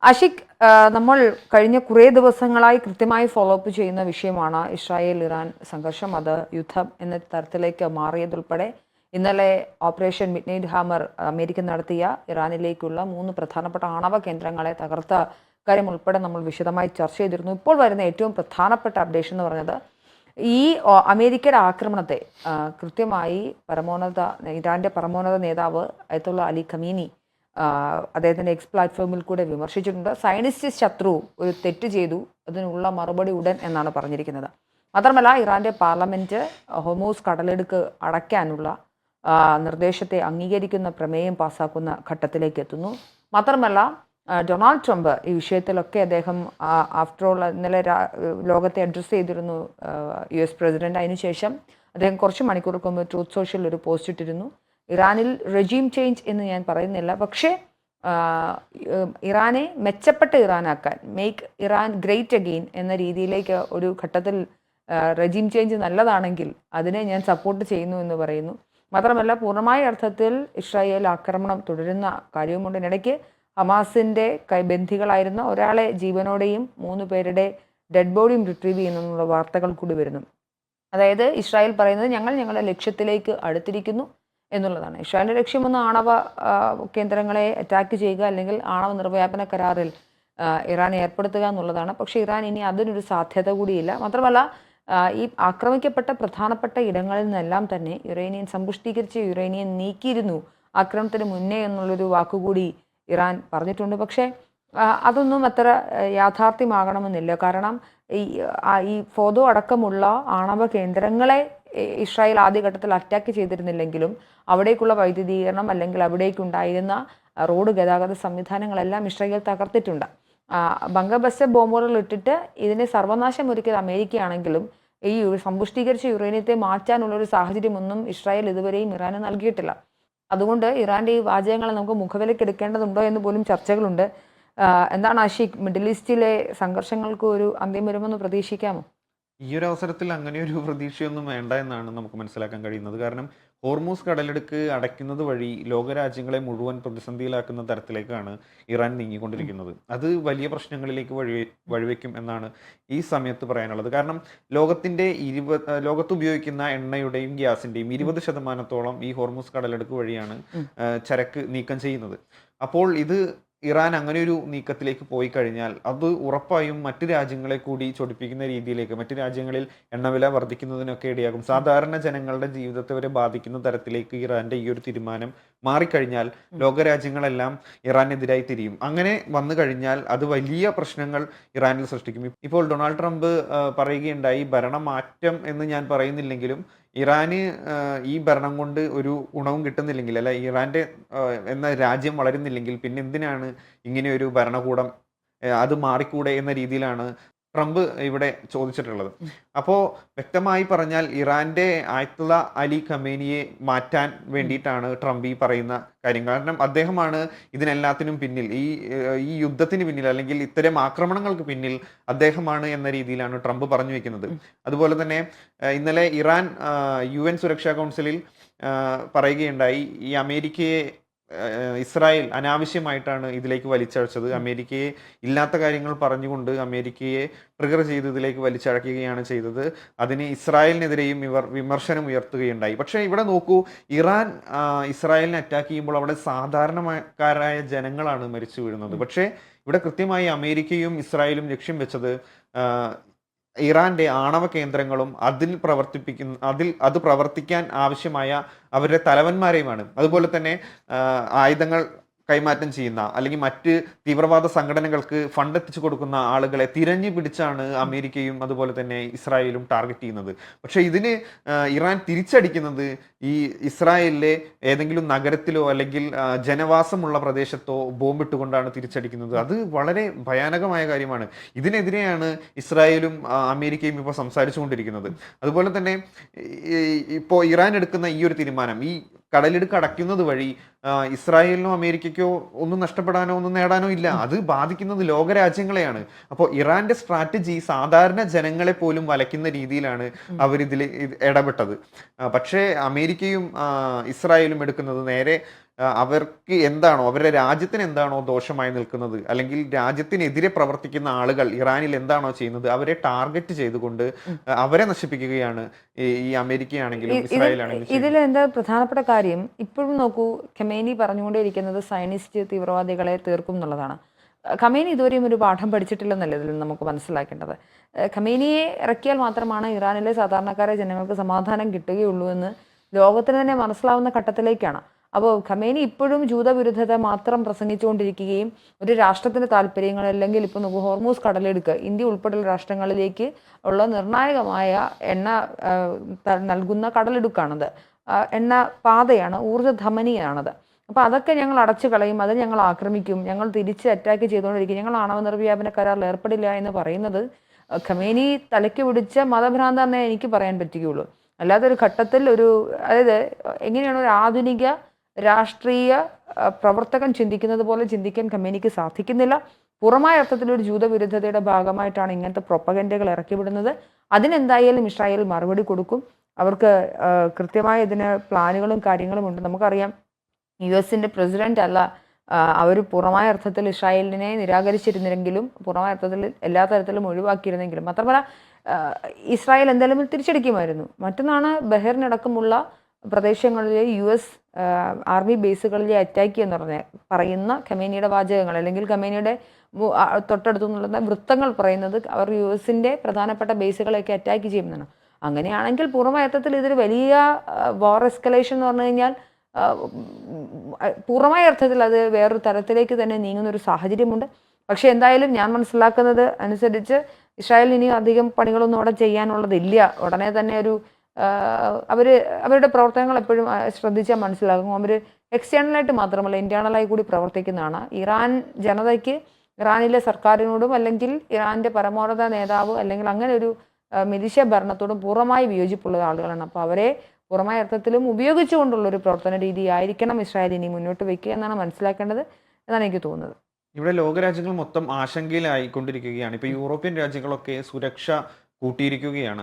ആഷിഖ്, നമ്മൾ കഴിഞ്ഞ കുറേ ദിവസങ്ങളായി കൃത്യമായി ഫോളോ അപ്പ് ചെയ്യുന്ന വിഷയമാണ് ഇസ്രായേൽ ഇറാൻ സംഘർഷം. അത് യുദ്ധം എന്ന തരത്തിലേക്ക് മാറിയതുൾപ്പെടെ ഇന്നലെ ഓപ്പറേഷൻ മിഡ്നൈറ്റ് ഹാമർ അമേരിക്ക നടത്തിയ ഇറാനിലേക്കുള്ള 3 പ്രധാനപ്പെട്ട ആണവ കേന്ദ്രങ്ങളെ തകർത്ത കാര്യം ഉൾപ്പെടെ നമ്മൾ വിശദമായി ചർച്ച ചെയ്തിരുന്നു. ഇപ്പോൾ വരുന്ന ഏറ്റവും പ്രധാനപ്പെട്ട അപ്ഡേഷൻ എന്ന് പറഞ്ഞത് ഈ അമേരിക്കയുടെ ആക്രമണത്തെ കൃത്യമായി ഇറാന്റെ പരമോന്നത നേതാവ് അയത്തുള്ള അലി ഖമീനി അദ്ദേഹത്തിൻ്റെ എക്സ് പ്ലാറ്റ്ഫോമിൽ കൂടെ വിമർശിച്ചിട്ടുണ്ട്. സയനിസ്റ്റ് ശത്രു ഒരു തെറ്റ് ചെയ്തു, അതിനുള്ള മറുപടി ഉടൻ എന്നാണ് പറഞ്ഞിരിക്കുന്നത്. മാത്രമല്ല, ഇറാന്റെ പാർലമെന്റ് ഹോർമൂസ് കടലിടുക്ക് അടയ്ക്കാനുള്ള നിർദ്ദേശത്തെ അംഗീകരിക്കുന്ന പ്രമേയം പാസ്സാക്കുന്ന ഘട്ടത്തിലേക്ക് എത്തുന്നു. മാത്രമല്ല, ഡൊണാൾഡ് ട്രംപ് ഈ വിഷയത്തിലൊക്കെ അദ്ദേഹം ആഫ്റ്റർ ഓൾ ഇന്നലെ ലോകത്തെ അഡ്രസ്സ് ചെയ്തിരുന്നു US പ്രസിഡന്റ്. അതിനുശേഷം അദ്ദേഹം കുറച്ച് മണിക്കൂർക്ക് മുമ്പ് ട്രൂത്ത് സോഷ്യൽ ഒരു പോസ്റ്റ് ഇട്ടിരുന്നു. ഇറാനിൽ റെജീം ചേഞ്ച് എന്ന് ഞാൻ പറയുന്നില്ല, പക്ഷേ ഇറാനെ മെച്ചപ്പെട്ട ഇറാനാക്കാൻ, മേക്ക് ഇറാൻ ഗ്രേറ്റ് അഗെയിൻ എന്ന രീതിയിലേക്ക് ഒരു ഘട്ടത്തിൽ റെജീം ചേഞ്ച് നല്ലതാണെങ്കിൽ അതിനെ ഞാൻ സപ്പോർട്ട് ചെയ്യുന്നു എന്ന് പറയുന്നു. മാത്രമല്ല, പൂർണ്ണമായ അർത്ഥത്തിൽ ഇസ്രായേൽ ആക്രമണം തുടരുന്ന കാര്യവുമുണ്ട്. ഇതിനിടയ്ക്ക് ഹമാസിൻ്റെ ബന്ധികളായിരുന്ന ഒരാളെ ജീവനോടെയും 3 പേരുടെ ഡെഡ് ബോഡിയും റിട്രീവ് ചെയ്യുന്നുള്ള വാർത്തകൾ കൂടി വരുന്നു. അതായത് ഇസ്രായേൽ പറയുന്നത് ഞങ്ങളുടെ ലക്ഷ്യത്തിലേക്ക് അടുത്തിരിക്കുന്നു എന്നുള്ളതാണ്. ഇസ്രായേലിൻ്റെ ലക്ഷ്യമൊന്ന് ആണവ കേന്ദ്രങ്ങളെ അറ്റാക്ക് ചെയ്യുക അല്ലെങ്കിൽ ആണവ നിർവ്യാപന കരാറിൽ ഇറാൻ ഏർപ്പെടുത്തുക എന്നുള്ളതാണ്. പക്ഷേ ഇറാൻ ഇനി അതിനൊരു സാധ്യത കൂടിയില്ല. മാത്രമല്ല, ഈ ആക്രമിക്കപ്പെട്ട പ്രധാനപ്പെട്ട ഇടങ്ങളിൽ നിന്നെല്ലാം തന്നെ സമ്പുഷ്ടീകരിച്ച യുറേനിയം നീക്കിയിരുന്നു ആക്രമണത്തിന് മുന്നേ എന്നുള്ളൊരു വാക്കുകൂടി ഇറാൻ പറഞ്ഞിട്ടുണ്ട്. പക്ഷേ അതൊന്നും അത്ര യാഥാർത്ഥ്യമാകണമെന്നില്ല. കാരണം ഈ ഫോദോ അടക്കമുള്ള ആണവ കേന്ദ്രങ്ങളെ ഇസ്രായേൽ ആദ്യഘട്ടത്തിൽ അറ്റാക്ക് ചെയ്തിരുന്നില്ലെങ്കിലും അവിടേക്കുള്ള വൈദ്യുതീകരണം അല്ലെങ്കിൽ അവിടേക്കുണ്ടായിരുന്ന റോഡ് ഗതാഗത സംവിധാനങ്ങളെല്ലാം ഇസ്രായേൽ തകർത്തിട്ടുണ്ട്. ബങ്കബസ്റ്റർ ബോംബുകൾ ഇട്ടിട്ട് ഇതിനെ സർവനാശം ഒരുക്കിയത് അമേരിക്കയാണെങ്കിലും ഈ സമ്പുഷ്ടീകരിച്ച യുറേനിയത്തെ മാറ്റാനുള്ളൊരു സാഹചര്യമൊന്നും ഇസ്രായേൽ ഇതുവരെയും ഇറാന് നൽകിയിട്ടില്ല. അതുകൊണ്ട് ഇറാൻ്റെ ഈ വാചകങ്ങളെ നമുക്ക് മുഖവിലയ്ക്ക് എടുക്കേണ്ടതുണ്ടോ എന്ന് പോലും ചർച്ചകളുണ്ട്. എന്താണ് ആഷിഖ്, മിഡിൽ ഈസ്റ്റിലെ സംഘർഷങ്ങൾക്ക് ഒരു അന്ത്യം വരുമെന്ന് പ്രതീക്ഷിക്കാമോ? ഈ ഒരു അവസരത്തിൽ അങ്ങനെ ഒരു പ്രതീക്ഷയൊന്നും വേണ്ട എന്നാണ് നമുക്ക് മനസ്സിലാക്കാൻ കഴിയുന്നത്. കാരണം ഹോർമൂസ് കടലിടുക്ക് അടയ്ക്കുന്നത് വഴി ലോകരാജ്യങ്ങളെ മുഴുവൻ പ്രതിസന്ധിയിലാക്കുന്ന തരത്തിലേക്കാണ് ഇറാൻ നീങ്ങിക്കൊണ്ടിരിക്കുന്നത്. അത് വലിയ പ്രശ്നങ്ങളിലേക്ക് വഴിവെക്കും എന്നാണ് ഈ സമയത്ത് പറയാനുള്ളത്. കാരണം ലോകത്ത് ഉപയോഗിക്കുന്ന എണ്ണയുടെയും ഗ്യാസിന്റെയും 20% ഈ ഹോർമൂസ് കടലിടുക്ക് വഴിയാണ് ചരക്ക് നീക്കം ചെയ്യുന്നത്. അപ്പോൾ ഇറാൻ അങ്ങനെ ഒരു നീക്കത്തിലേക്ക് പോയി കഴിഞ്ഞാൽ അത് ഉറപ്പായും മറ്റു രാജ്യങ്ങളെ കൂടി ചൊടിപ്പിക്കുന്ന രീതിയിലേക്ക്, മറ്റു രാജ്യങ്ങളിൽ എണ്ണവില വർദ്ധിക്കുന്നതിനൊക്കെ ഇടയാകും. സാധാരണ ജനങ്ങളുടെ ജീവിതത്തെ വരെ ബാധിക്കുന്ന തരത്തിലേക്ക് ഇറാന്റെ ഈ ഒരു തീരുമാനം മാറിക്കഴിഞ്ഞാൽ ലോകരാജ്യങ്ങളെല്ലാം ഇറാനെതിരായി തിരിയും. അങ്ങനെ വന്നു കഴിഞ്ഞാൽ അത് വലിയ പ്രശ്നങ്ങൾ ഇറാനിൽ സൃഷ്ടിക്കും. ഇപ്പോൾ ഡൊണാൾഡ് ട്രംപ് പറയുകയുണ്ടായി, ഭരണമാറ്റം എന്ന് ഞാൻ പറയുന്നില്ലെങ്കിലും ഇറാന് ഈ ഭരണം കൊണ്ട് ഒരു ഗുണവും കിട്ടുന്നില്ലെങ്കിൽ, അല്ല ഇറാന്റെ എന്ന രാജ്യം വളരുന്നില്ലെങ്കിൽ പിന്നെ എന്തിനാണ് ഇങ്ങനെ ഒരു ഭരണകൂടം, അത് മാറിക്കൂടെ എന്ന രീതിയിലാണ് ട്രംപ് ഇവിടെ ചോദിച്ചിട്ടുള്ളത്. അപ്പോൾ വ്യക്തമായി പറഞ്ഞാൽ ഇറാന്റെ ആയത്തുള്ള അലി ഖമേനിയെ മാറ്റാൻ വേണ്ടിയിട്ടാണ് ട്രംപ് ഈ പറയുന്ന കാര്യം. കാരണം അദ്ദേഹമാണ് ഇതിനെല്ലാത്തിനും പിന്നിൽ, ഈ യുദ്ധത്തിന് പിന്നിൽ അല്ലെങ്കിൽ ഇത്തരം ആക്രമണങ്ങൾക്ക് പിന്നിൽ അദ്ദേഹമാണ് എന്ന രീതിയിലാണ് ട്രംപ് പറഞ്ഞു വെക്കുന്നത്. അതുപോലെ തന്നെ ഇന്നലെ ഇറാൻ UN സുരക്ഷാ കൗൺസിലിൽ പറയുകയുണ്ടായി, ഈ അമേരിക്കയെ ഇസ്രായേൽ അനാവശ്യമായിട്ടാണ് ഇതിലേക്ക് വലിച്ചഴച്ചത്. അമേരിക്കയെ ഇല്ലാത്ത കാര്യങ്ങൾ പറഞ്ഞുകൊണ്ട് അമേരിക്കയെ ട്രിഗർ ചെയ്ത് ഇതിലേക്ക് വലിച്ചഴക്കുകയാണ് ചെയ്തത്. അതിന് ഇസ്രായേലിനെതിരെയും ഇവർ വിമർശനം ഉയർത്തുകയുണ്ടായി. പക്ഷേ ഇവിടെ നോക്കൂ, ഇറാൻ ഇസ്രായേലിനെ അറ്റാക്ക് ചെയ്യുമ്പോൾ അവിടെ സാധാരണക്കാരായ ജനങ്ങളാണ് മരിച്ചു വീഴുന്നത്. പക്ഷേ ഇവിടെ കൃത്യമായി അമേരിക്കയും ഇസ്രായേലും ലക്ഷ്യം വെച്ചത് ഇറാന്റെ ആണവ കേന്ദ്രങ്ങളും അത് പ്രവർത്തിക്കാൻ ആവശ്യമായ അവരുടെ തലവന്മാരെയുമാണ്. അതുപോലെ തന്നെ ആയുധങ്ങൾ കൈമാറ്റം ചെയ്യുന്ന അല്ലെങ്കിൽ മറ്റ് തീവ്രവാദ സംഘടനകൾക്ക് ഫണ്ട് എത്തിച്ചു കൊടുക്കുന്ന ആളുകളെ തിരഞ്ഞു പിടിച്ചാണ് അമേരിക്കയും അതുപോലെ തന്നെ ഇസ്രായേലും ടാർഗറ്റ് ചെയ്യുന്നത്. പക്ഷേ ഇതിന് ഇറാൻ തിരിച്ചടിക്കുന്നത് ഈ ഇസ്രായേലിലെ ഏതെങ്കിലും നഗരത്തിലോ അല്ലെങ്കിൽ ജനവാസമുള്ള പ്രദേശത്തോ ബോംബിട്ടുകൊണ്ടാണ് തിരിച്ചടിക്കുന്നത്. അത് വളരെ ഭയാനകമായ കാര്യമാണ്. ഇതിനെതിരെയാണ് ഇസ്രായേലും അമേരിക്കയും ഇപ്പോൾ സംസാരിച്ചുകൊണ്ടിരിക്കുന്നത്. അതുപോലെ തന്നെ ഇപ്പോൾ ഇറാൻ എടുക്കുന്ന ഈ ഒരു തീരുമാനം, ഈ കടലിടുക്ക് അടയ്ക്കുന്നത് വഴി ഇസ്രായേലിനോ അമേരിക്കയ്ക്കോ ഒന്നും നഷ്ടപ്പെടാനോ ഒന്നും നേടാനോ ഇല്ല. അത് ബാധിക്കുന്നത് ലോകരാജ്യങ്ങളെയാണ്. അപ്പോൾ ഇറാന്റെ സ്ട്രാറ്റജി സാധാരണ ജനങ്ങളെ പോലും വലയ്ക്കുന്ന രീതിയിലാണ് അവരിതിൽ ഇടപെട്ടത്. പക്ഷേ അമേരിക്കയും ഇസ്രായേലും എടുക്കുന്നത് നേരെ അവർക്ക് എന്താണോ, അവരുടെ രാജ്യത്തിന് എന്താണോ ദോഷമായി നിൽക്കുന്നത്, അല്ലെങ്കിൽ രാജ്യത്തിനെതിരെ പ്രവർത്തിക്കുന്ന ആളുകൾ ഇറാനിൽ എന്താണോ ചെയ്യുന്നത് അവരെ ടാർഗറ്റ് ചെയ്തുകൊണ്ട് അവരെ നശിപ്പിക്കുകയാണ് ഈ അമേരിക്കയാണെങ്കിലും ഇസ്രായേലാണെങ്കിലും ഇതിൽ ചെയ്യുന്നത്. എന്താ പ്രധാനപ്പെട്ട കാര്യം, ഇപ്പോഴും നോക്കൂ, ഖമേനി പറഞ്ഞുകൊണ്ടേയിരിക്കുന്നത് സയനിസ്റ്റ് തീവ്രവാദികളെ തീർക്കും എന്നുള്ളതാണ്. ഖമേനി ഇതുവരെയും ഒരു പാഠം പഠിച്ചിട്ടില്ലെന്നല്ല ഇതിൽ നമുക്ക് മനസ്സിലാക്കേണ്ടത്. ഖമേനിയെ ഇറക്കിയാൽ മാത്രമാണ് ഇറാനിലെ സാധാരണക്കാരായ ജനങ്ങൾക്ക് സമാധാനം കിട്ടുകയുള്ളൂ എന്ന് ലോകത്തിന് തന്നെ മനസ്സിലാവുന്ന ഘട്ടത്തിലേക്കാണ്. അപ്പോൾ ഖമേനി ഇപ്പോഴും ജൂതവിരുദ്ധത മാത്രം പ്രസംഗിച്ചുകൊണ്ടിരിക്കുകയും ഒരു രാഷ്ട്രത്തിൻ്റെ താല്പര്യങ്ങൾ, അല്ലെങ്കിൽ ഇപ്പോൾ നമുക്ക് ഹോർമൂസ് കടലെടുക്കുക, ഇന്ത്യ ഉൾപ്പെടെയുള്ള രാഷ്ട്രങ്ങളിലേക്ക് ഉള്ള നിർണായകമായ എണ്ണ നൽകുന്ന കടലെടുക്കാണത്, എണ്ണ പാതയാണ്, ഊർജ്ജധമനിയാണത്. അപ്പോൾ അതൊക്കെ ഞങ്ങൾ അടച്ചു കളയും, അത് ഞങ്ങൾ ആക്രമിക്കും, ഞങ്ങൾ തിരിച്ച് അറ്റാക്ക് ചെയ്തുകൊണ്ടിരിക്കും, ഞങ്ങൾ ആണവ നിർവ്യാപന കരാറിൽ ഏർപ്പെടില്ല എന്ന് പറയുന്നത് ഖമേനി തലയ്ക്ക് പിടിച്ച മതഭ്രാന്താന്നേ എനിക്ക് പറയാൻ പറ്റുകയുള്ളൂ. അല്ലാതെ ഒരു ഘട്ടത്തിൽ അതായത് എങ്ങനെയാണ് ഒരു ആധുനിക രാഷ്ട്രീയ പ്രവർത്തകൻ ചിന്തിക്കുന്നത് പോലെ ചിന്തിക്കാൻ ഖമേനിക്ക് സാധിക്കുന്നില്ല. പൂർണ്ണമായ അർത്ഥത്തിൽ ഒരു ജൂതവിരുദ്ധതയുടെ ഭാഗമായിട്ടാണ് ഇങ്ങനത്തെ പ്രൊപ്പഗൻഡകൾ ഇറക്കിവിടുന്നത്. അതിനെന്തായാലും ഇസ്രായേൽ മറുപടി കൊടുക്കും. അവർക്ക് കൃത്യമായ ഇതിന് പ്ലാനുകളും കാര്യങ്ങളും ഉണ്ട്. നമുക്കറിയാം, US പ്രസിഡന്റ് അല്ല, അവർ പൂർണ്ണമായ അർത്ഥത്തിൽ ഇസ്രായേലിനെ നിരാകരിച്ചിരുന്നെങ്കിലും, പൂർണ്ണമായ അർത്ഥത്തിൽ എല്ലാ തരത്തിലും ഒഴിവാക്കിയിരുന്നെങ്കിലും, മാത്രമല്ല ഇസ്രായേൽ എന്തായാലും തിരിച്ചടിക്കുമായിരുന്നു. മറ്റൊന്നാണ്, ബഹ്റിനടക്കമുള്ള പ്രദേശങ്ങളിലെ US ആർമി ബേസുകളിലെ അറ്റാക്ക് എന്ന് പറയുന്ന ഖമേനിയുടെ വാചകങ്ങൾ, അല്ലെങ്കിൽ ഖമേനിയുടെ തൊട്ടടുത്തു നിന്നുള്ള വൃത്തങ്ങൾ പറയുന്നത് അവർ US പ്രധാനപ്പെട്ട ബേസുകളെയൊക്കെ അറ്റാക്ക് ചെയ്യുമെന്നാണ്. അങ്ങനെയാണെങ്കിൽ പൂർണ്ണമായ അർത്ഥത്തിൽ ഇതൊരു വലിയ വാർ എസ്കലേഷൻ എന്ന് പറഞ്ഞു കഴിഞ്ഞാൽ പൂർണ്ണമായ അർത്ഥത്തിൽ അത് വേറൊരു തരത്തിലേക്ക് തന്നെ നീങ്ങുന്ന ഒരു സാഹചര്യമുണ്ട്. പക്ഷേ എന്തായാലും ഞാൻ മനസ്സിലാക്കുന്നത് അനുസരിച്ച് ഇസ്രായേൽ ഇനിയും അധികം പണികളൊന്നും അവിടെ ചെയ്യാനുള്ളതില്ല. ഉടനെ തന്നെ അവരുടെ പ്രവർത്തനങ്ങൾ എപ്പോഴും ശ്രദ്ധിച്ചാൽ മനസ്സിലാകും. അവർ എക്സ്റ്റേണലായിട്ട് മാത്രമല്ല ഇന്റേണലായി കൂടി പ്രവർത്തിക്കുന്നതാണ്. ഇറാൻ ജനതയ്ക്ക്, ഇറാനിലെ സർക്കാരിനോടും, അല്ലെങ്കിൽ ഇറാൻ്റെ പരമോന്നത നേതാവ്, അല്ലെങ്കിൽ അങ്ങനെ ഒരു മിലിഷ്യ ഭരണത്തോടും പൂർണ്ണമായി വിയോജിപ്പുള്ള ആളുകളാണ്. അപ്പോൾ അവരെ പൂർണ്ണമായ അർത്ഥത്തിലും ഉപയോഗിച്ചുകൊണ്ടുള്ള ഒരു പ്രവർത്തന രീതി ആയിരിക്കണം ഇസ്രായേൽ ഇനി മുന്നോട്ട് വയ്ക്കുക എന്നാണ് മനസ്സിലാക്കേണ്ടത് എന്നാണ് എനിക്ക് തോന്നുന്നത്. ഇവിടെ ലോകരാജ്യങ്ങൾ മൊത്തം ആശങ്കയിലായിക്കൊണ്ടിരിക്കുകയാണ്. ഇപ്പൊ യൂറോപ്യൻ രാജ്യങ്ങളൊക്കെ സുരക്ഷ കൂട്ടിയിരിക്കുകയാണ്.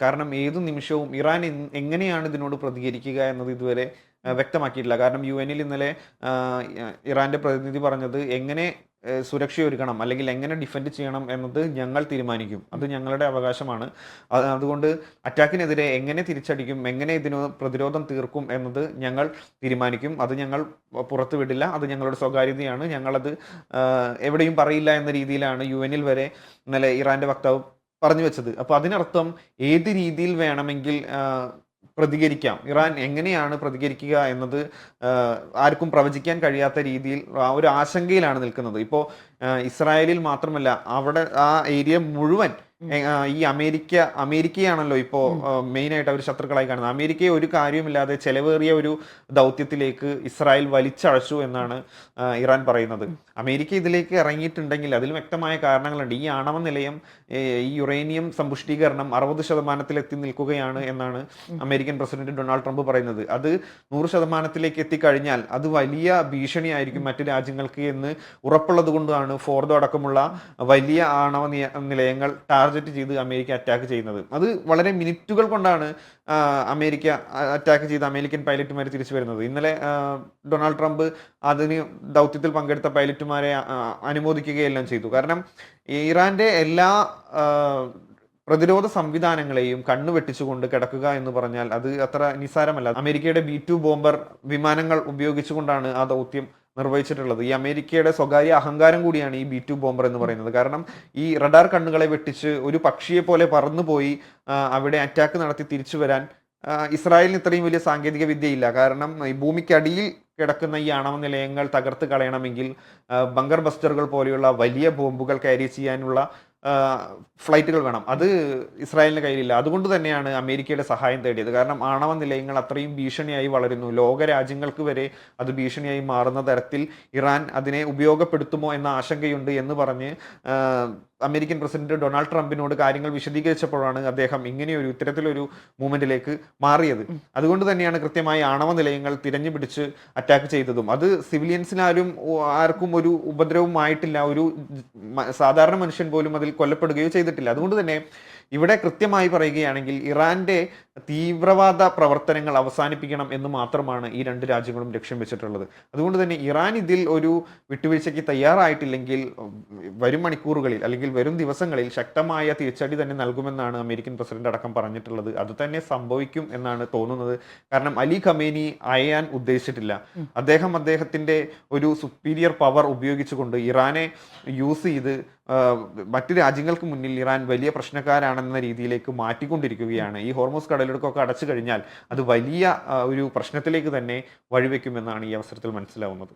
കാരണം ഏതു നിമിഷവും ഇറാൻ എങ്ങനെയാണ് ഇതിനോട് പ്രതികരിക്കുക എന്നത് ഇതുവരെ വ്യക്തമാക്കിയിട്ടില്ല. കാരണം UN ഇന്നലെ ഇറാന്റെ പ്രതിനിധി പറഞ്ഞത്, എങ്ങനെ സുരക്ഷയൊരുക്കണം അല്ലെങ്കിൽ എങ്ങനെ ഡിഫെൻഡ് ചെയ്യണം എന്നത് ഞങ്ങൾ തീരുമാനിക്കും, അത് ഞങ്ങളുടെ അവകാശമാണ്. അതുകൊണ്ട് അറ്റാക്കിനെതിരെ എങ്ങനെ തിരിച്ചടിക്കും, എങ്ങനെ ഇതിന് പ്രതിരോധം തീർക്കും എന്നത് ഞങ്ങൾ തീരുമാനിക്കും, അത് ഞങ്ങൾ പുറത്തു വിടില്ല, അത് ഞങ്ങളുടെ സ്വകാര്യതയാണ്, ഞങ്ങളത് എവിടെയും പറയില്ല എന്ന രീതിയിലാണ് UN വരെ ഇന്നലെ ഇറാന്റെ വക്താവ് പറഞ്ഞു വെച്ചത്. അപ്പോൾ അതിനർത്ഥം ഏത് രീതിയിൽ വേണമെങ്കിൽ പ്രതികരിക്കാം, ഇറാൻ എങ്ങനെയാണ് പ്രതികരിക്കുക എന്നത് ആർക്കും പ്രവചിക്കാൻ കഴിയാത്ത രീതിയിൽ ഒരു ആശങ്കയിലാണ് നിൽക്കുന്നത്. ഇപ്പോൾ ഇസ്രായേലിൽ മാത്രമല്ല, അവിടെ ആ ഏരിയ മുഴുവൻ ഈ അമേരിക്കയാണല്ലോ ഇപ്പോൾ മെയിനായിട്ട് അവർ ശത്രുക്കളായി കാണുന്നത്. അമേരിക്കയെ ഒരു കാര്യവുമില്ലാതെ ചെലവേറിയ ഒരു ദൗത്യത്തിലേക്ക് ഇസ്രായേൽ വലിച്ചഴച്ചു എന്നാണ് ഇറാൻ പറയുന്നത്. അമേരിക്ക ഇതിലേക്ക് ഇറങ്ങിയിട്ടുണ്ടെങ്കിൽ അതിൽ വ്യക്തമായ കാരണങ്ങളുണ്ട്. ഈ ആണവ നിലയം, ഈ യുറേനിയം സമ്പുഷ്ടീകരണം 60% എത്തി നിൽക്കുകയാണ് എന്നാണ് അമേരിക്കൻ പ്രസിഡന്റ് ഡൊണാൾഡ് ട്രംപ് പറയുന്നത്. അത് 100% എത്തിക്കഴിഞ്ഞാൽ അത് വലിയ ഭീഷണിയായിരിക്കും മറ്റു രാജ്യങ്ങൾക്ക് എന്ന് ഉറപ്പുള്ളത് കൊണ്ടാണ് ഫോർദോ അടക്കമുള്ള വലിയ ആണവ നിലയങ്ങൾ ടാർഗറ്റ് ചെയ്ത് അമേരിക്ക അറ്റാക്ക് ചെയ്യുന്നത്. അത് വളരെ മിനിറ്റുകൾ കൊണ്ടാണ് അമേരിക്ക അറ്റാക്ക് ചെയ്ത് അമേരിക്കൻ പൈലറ്റുമാർ തിരിച്ചു വരുന്നത്. ഇന്നലെ ഡൊണാൾഡ് ട്രംപ് അതിന് ദൗത്യത്തിൽ പങ്കെടുത്ത പൈലറ്റുമാരെ അനുമോദിക്കുകയെല്ലാം ചെയ്തു. കാരണം ഇറാന്റെ എല്ലാ പ്രതിരോധ സംവിധാനങ്ങളെയും കണ്ണുവെട്ടിച്ചുകൊണ്ട് കിടക്കുക എന്ന് പറഞ്ഞാൽ അത് അത്ര നിസ്സാരമല്ല. അമേരിക്കയുടെ B-2 ബോംബർ വിമാനങ്ങൾ ഉപയോഗിച്ചുകൊണ്ടാണ് ആ ദൗത്യം നിർവഹിച്ചിട്ടുള്ളത്. ഈ അമേരിക്കയുടെ സ്വകാര്യ അഹങ്കാരം കൂടിയാണ് ഈ B-2 ബോംബർ എന്ന് പറയുന്നത്. കാരണം ഈ റഡാർ കണ്ണുകളെ വെട്ടിച്ച് ഒരു പക്ഷിയെ പോലെ പറന്നുപോയി അവിടെ അറ്റാക്ക് നടത്തി തിരിച്ചു വരാൻ ഇസ്രായേലിന് ഇത്രയും വലിയ സാങ്കേതിക വിദ്യയില്ല. കാരണം ഈ ഭൂമിക്കടിയിൽ കിടക്കുന്ന ഈ ആണവ നിലയങ്ങൾ തകർത്ത് കളയണമെങ്കിൽ ബങ്കർ ബസ്റ്ററുകൾ പോലെയുള്ള വലിയ ബോംബുകൾ ക്യാരി ചെയ്യാനുള്ള ഫ്ലൈറ്റുകൾ വേണം. അത് ഇസ്രായേലിന്റെ കയ്യിലില്ല. അതുകൊണ്ട് തന്നെയാണ് അമേരിക്കയുടെ സഹായം തേടിയത്. കാരണം ആണവ നിലയങ്ങൾ അത്രയും ഭീഷണിയായി വളരുന്നു, ലോക രാജ്യങ്ങൾക്ക് വരെ അത് ഭീഷണിയായി മാറുന്ന തരത്തിൽ ഇറാൻ അതിനെ ഉപയോഗപ്പെടുത്തുമോ എന്ന ആശങ്കയുണ്ട് എന്ന് പറഞ്ഞ് അമേരിക്കൻ പ്രസിഡന്റ് ഡൊണാൾഡ് ട്രംപിനോട് കാര്യങ്ങൾ വിശദീകരിച്ചപ്പോഴാണ് അദ്ദേഹം ഇങ്ങനെയൊരു ഇത്തരത്തിലൊരു മൂവ്മെന്റിലേക്ക് മാറിയത്. അതുകൊണ്ട് തന്നെയാണ് കൃത്യമായി ആണവ നിലയങ്ങൾ തിരഞ്ഞു പിടിച്ച് അറ്റാക്ക് ചെയ്തതും. അത് സിവിലിയൻസിനാരും ആർക്കും ഒരു ഉപദ്രവവും ആയിട്ടില്ല. ഒരു സാധാരണ മനുഷ്യൻ പോലും അതിൽ കൊല്ലപ്പെടുകയോ ചെയ്തിട്ടില്ല. അതുകൊണ്ട് തന്നെ ഇവിടെ കൃത്യമായി പറയുകയാണെങ്കിൽ ഇറാന്റെ തീവ്രവാദ പ്രവർത്തനങ്ങൾ അവസാനിപ്പിക്കണം എന്ന് മാത്രമാണ് ഈ രണ്ട് രാജ്യങ്ങളും ലക്ഷ്യം വെച്ചിട്ടുള്ളത്. അതുകൊണ്ട് തന്നെ ഇറാൻ ഇതിൽ ഒരു വിട്ടുവീഴ്ചയ്ക്ക് തയ്യാറായിട്ടില്ലെങ്കിൽ വരും മണിക്കൂറുകളിൽ അല്ലെങ്കിൽ വരും ദിവസങ്ങളിൽ ശക്തമായ തിരിച്ചടി തന്നെ നൽകുമെന്നാണ് അമേരിക്കൻ പ്രസിഡന്റ് അടക്കം പറഞ്ഞിട്ടുള്ളത്. അത് തന്നെ സംഭവിക്കും എന്നാണ് തോന്നുന്നത്. കാരണം അലി ഖമേനി അയയാൻ ഉദ്ദേശിച്ചിട്ടില്ല. അദ്ദേഹത്തിന്റെ ഒരു സുപ്പീരിയർ പവർ ഉപയോഗിച്ചുകൊണ്ട് ഇറാനെ യൂസ് ചെയ്ത് മറ്റു രാജ്യങ്ങൾക്ക് മുന്നിൽ ഇറാൻ വലിയ പ്രശ്നക്കാരാണെന്ന രീതിയിലേക്ക് മാറ്റിക്കൊണ്ടിരിക്കുകയാണ്. ഈ ഹോർമൂസ് കടലിടുക്കൊക്കെ അടച്ചു കഴിഞ്ഞാൽ അത് വലിയ ഒരു പ്രശ്നത്തിലേക്ക് തന്നെ വഴിവെക്കുമെന്നാണ് ഈ അവസരത്തിൽ മനസ്സിലാവുന്നത്.